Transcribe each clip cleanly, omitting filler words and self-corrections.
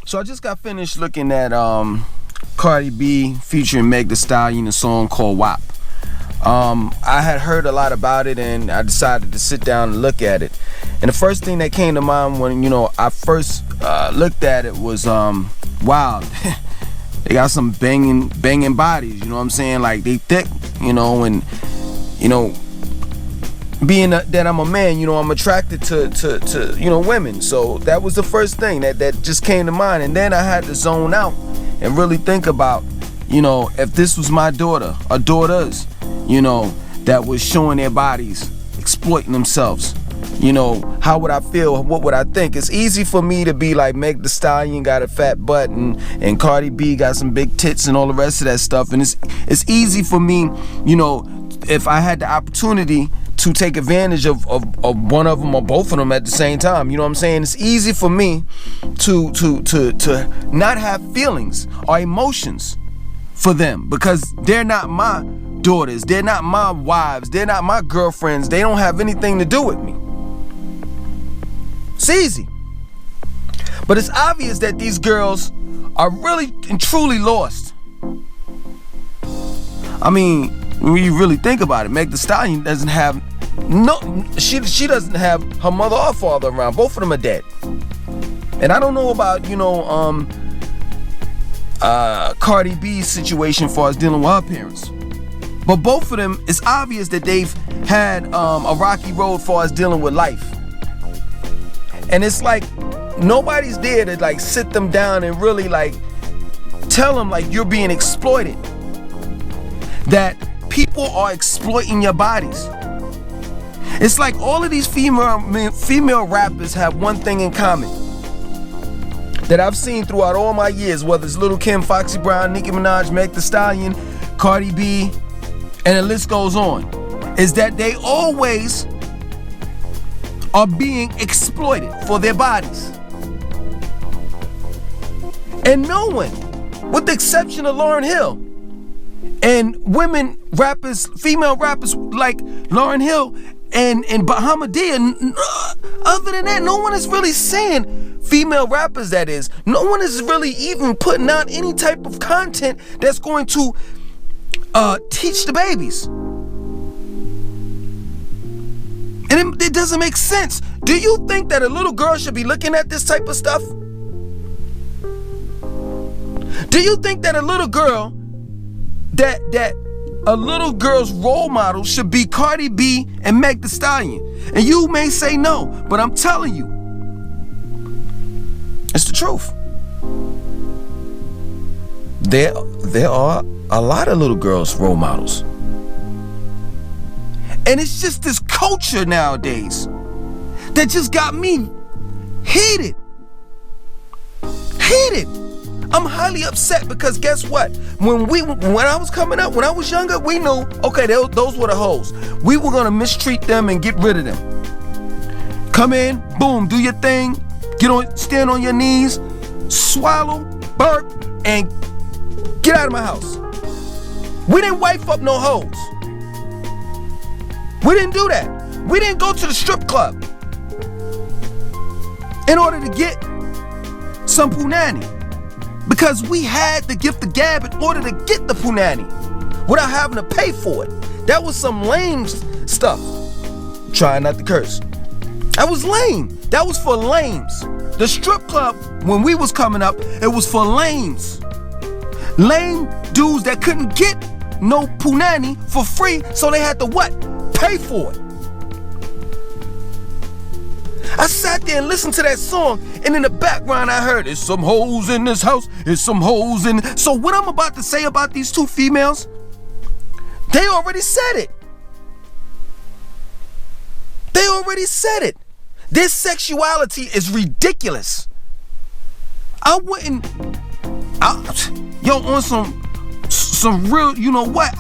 So I just got finished looking at Cardi B featuring Meg Thee Stallion, a song called WAP. I had heard a lot about it and I decided to sit down and look at it. And the first thing that came to mind when I first looked at it was wow, they got some banging bodies, you know what I'm saying? Like they thick, and being that I'm a man, I'm attracted to women. So that was the first thing that just came to mind. And then I had to zone out and really think about, if this was my daughter or daughters, that was showing their bodies, exploiting themselves, how would I feel? What would I think? It's easy for me to be like Meg Thee Stallion got a fat butt and Cardi B got some big tits and all the rest of that stuff. And it's easy for me, if I had the opportunity to take advantage of one of them or both of them at the same time. You know what I'm saying? It's easy for me to not have feelings or emotions for them because they're not my daughters, they're not my wives, they're not my girlfriends, they don't have anything to do with me. It's easy. But it's obvious that these girls are really and truly lost. I mean, when you really think about it, Meg Thee Stallion doesn't have she doesn't have her mother or father around. Both of them are dead. And I don't know about, Cardi B's situation as far as dealing with her parents. But both of them, it's obvious that they've had a rocky road as far as dealing with life. And it's like nobody's there to like sit them down and really like tell them like you're being exploited. That people are exploiting your bodies. It's like all of these female rappers have one thing in common that I've seen throughout all my years, whether it's Lil' Kim, Foxy Brown, Nicki Minaj, Meg Thee Stallion, Cardi B, and the list goes on, is that they always are being exploited for their bodies. And no one, with the exception of Lauryn Hill, and women rappers, female rappers like Lauryn Hill and Bahamadia, other than that, no one is really saying, female rappers that is, no one is really even putting out any type of content that's going to teach the babies. And it doesn't make sense. Do you think that a little girl should be looking at this type of stuff? Do you think that a little girl, that a little girl's role model should be Cardi B and Meg Thee Stallion? And you may say no, but I'm telling you, it's the truth. There are a lot of little girls' role models. And it's just this culture nowadays that just got me heated. I'm highly upset because guess what? When I was coming up, when I was younger, we knew, okay, those were the hoes. We were gonna mistreat them and get rid of them. Come in, boom, do your thing, stand on your knees, swallow, burp, and get out of my house. We didn't wife up no hoes. We didn't do that. We didn't go to the strip club in order to get some punani. Because we had the gift of gab in order to get the punani without having to pay for it. That was some lame stuff. Trying not to curse. That was lame. That was for lames. The strip club, when we was coming up, it was for lames. Lame dudes that couldn't get no punani for free, so they had to what? Pay for it. I sat there and listened to that song, and in the background I heard, "There's some hoes in this house, there's some hoes in..." So what I'm about to say about these two females, they already said it. They already said it. Their sexuality is ridiculous. On some real, you know what?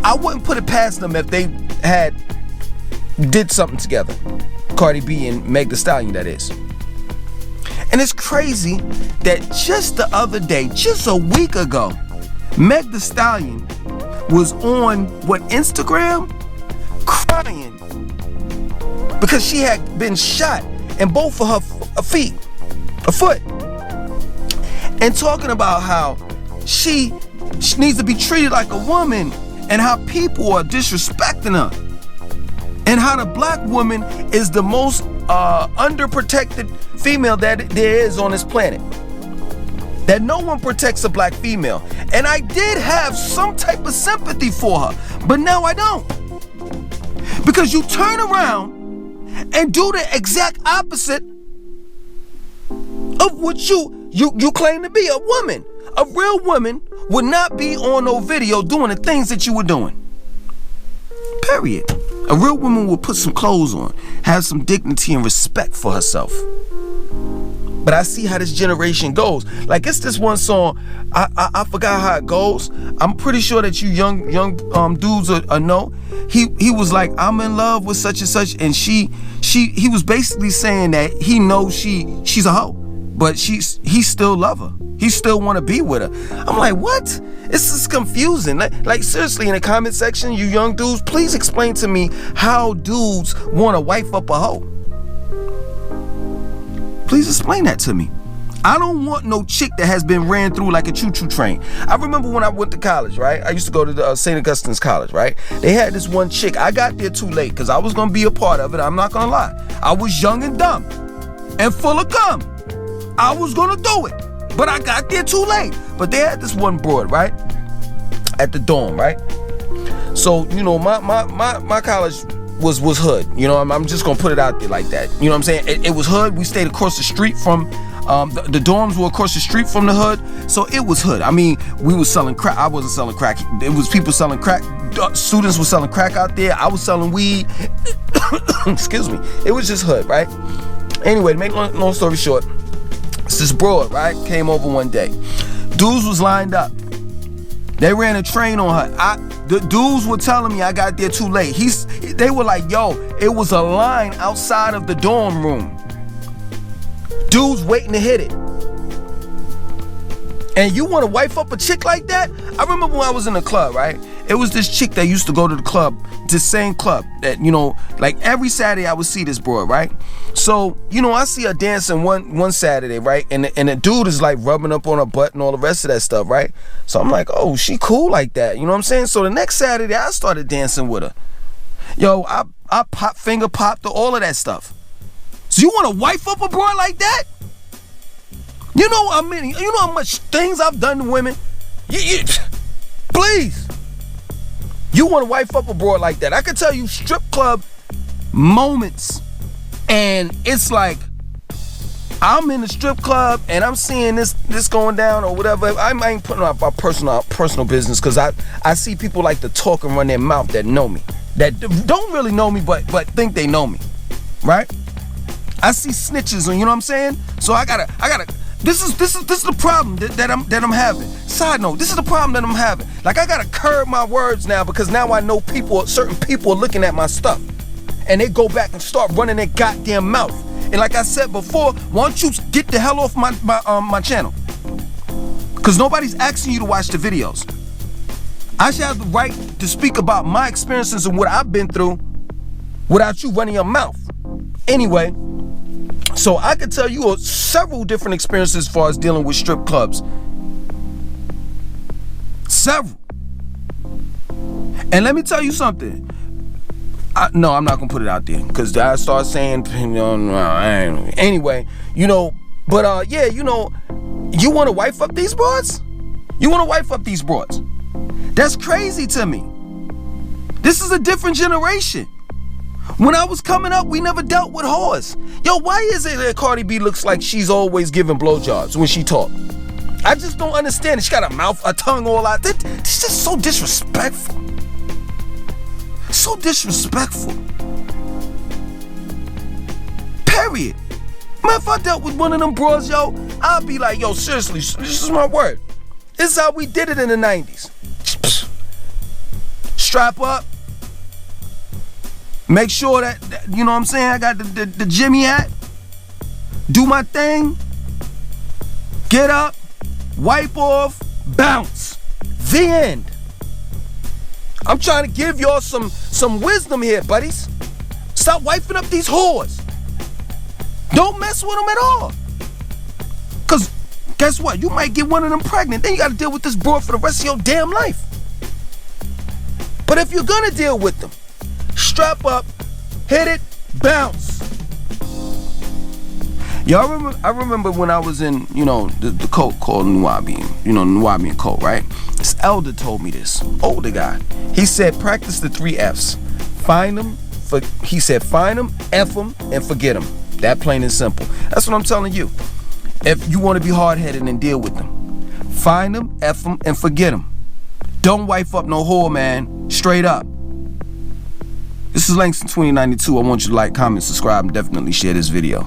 I wouldn't put it past them if they did something together. Cardi B and Meg Thee Stallion, that is. And it's crazy that just the other day, just a week ago, Meg Thee Stallion was on Instagram crying because she had been shot in both of her feet, a foot. and talking about how she needs to be treated like a woman and how people are disrespecting her and how the black woman is the most underprotected female that there is on this planet. That no one protects a black female. And I did have some type of sympathy for her, but now I don't. Because you turn around and do the exact opposite of what you claim to be. A woman, a real woman would not be on no video doing the things that you were doing. Period. A real woman will put some clothes on, have some dignity and respect for herself. But I see how this generation goes. Like, it's this one song, I forgot how it goes. I'm pretty sure that you young dudes know. He was like, I'm in love with such and such, and he was basically saying that he knows she's a hoe, but he still love her. He still want to be with her. I'm like, what? This is confusing. Like seriously, in the comment section, you young dudes, please explain to me how dudes want to wife up a hoe. Please explain that to me. I don't want no chick that has been ran through like a choo-choo train. I remember when I went to college, right? I used to go to the St. Augustine's College, right? They had this one chick. I got there too late because I was going to be a part of it. I'm not going to lie. I was young and dumb and full of cum. I was going to do it, but I got there too late. But they had this one broad, right? At the dorm, right? So, you know, my college was hood. You know, I'm just gonna put it out there like that. You know what I'm saying? It was hood. We stayed across the street from the dorms were across the street from the hood, so it was hood. I mean, we was selling crack. I wasn't selling crack. It was people selling crack. Students were selling crack out there. I was selling weed. Excuse me. It was just hood, right? Anyway, to make long story short, this broad, right, came over one day. Dudes was lined up. They ran a train on her. The dudes were telling me I got there too late. They were like, yo, it was a line outside of the dorm room. Dudes waiting to hit it. And you want to wife up a chick like that? I remember when I was in the club, right? It was this chick that used to go to the club, this same club that, you know, like every Saturday I would see this broad, right? So, you know, I see her dancing one Saturday, right? And the dude is like rubbing up on her butt and all the rest of that stuff, right? So I'm like, oh, she cool like that. You know what I'm saying? So the next Saturday I started dancing with her. Yo, I finger popped all of that stuff. So you want to wife up a broad like that? You know, I mean, you know how much things I've done to women? Please. You want to wife up a broad like that? I can tell you strip club moments, and it's like I'm in the strip club and I'm seeing this going down or whatever. I ain't putting up our personal business because I see people like to talk and run their mouth that know me, that don't really know me but think they know me, right? I see snitches, and you know what I'm saying? So I gotta. This is the problem that I'm having. Side note, this is the problem that I'm having. Like, I gotta curb my words now because now I know certain people are looking at my stuff, and they go back and start running their goddamn mouth. And like I said before, why don't you get the hell off my channel? Because nobody's asking you to watch the videos. I should have the right to speak about my experiences and what I've been through without you running your mouth. Anyway. So I could tell you several different experiences as far as dealing with strip clubs. Several. And let me tell you something. No, I'm not going to put it out there because I start saying, anyway, you know, but yeah, you know, you want to wife up these broads? You want to wife up these broads? That's crazy to me. This is a different generation. When I was coming up, we never dealt with whores. Yo, why is it that Cardi B looks like she's always giving blowjobs when she talk? I just don't understand it. She got a mouth, a tongue all out. It's just so disrespectful. So disrespectful. Period. Man, if I dealt with one of them bros, yo, I'd be like, yo, seriously, this is my word. This is how we did it in the 90s. Strap up. Make sure that, you know what I'm saying, I got the Jimmy hat. Do my thing. Get up. Wipe off. Bounce. The end. I'm trying to give y'all some wisdom here, buddies. Stop wiping up these whores. Don't mess with them at all. Because guess what? You might get one of them pregnant. Then you gotta deal with this broad for the rest of your damn life. But if you're gonna deal with them, strap up, hit it, bounce. Y'all I remember when I was in, the cult called Nuwabian, Nuwabian cult, right? This elder told me this, older guy. He said, practice the 3 F's. Find them, F them, and forget them. That plain and simple. That's what I'm telling you. If you want to be hard-headed and deal with them, find them, F them, and forget them. Don't wife up no whore, man. Straight up. This is Langston 2092. I want you to like, comment, subscribe, and definitely share this video.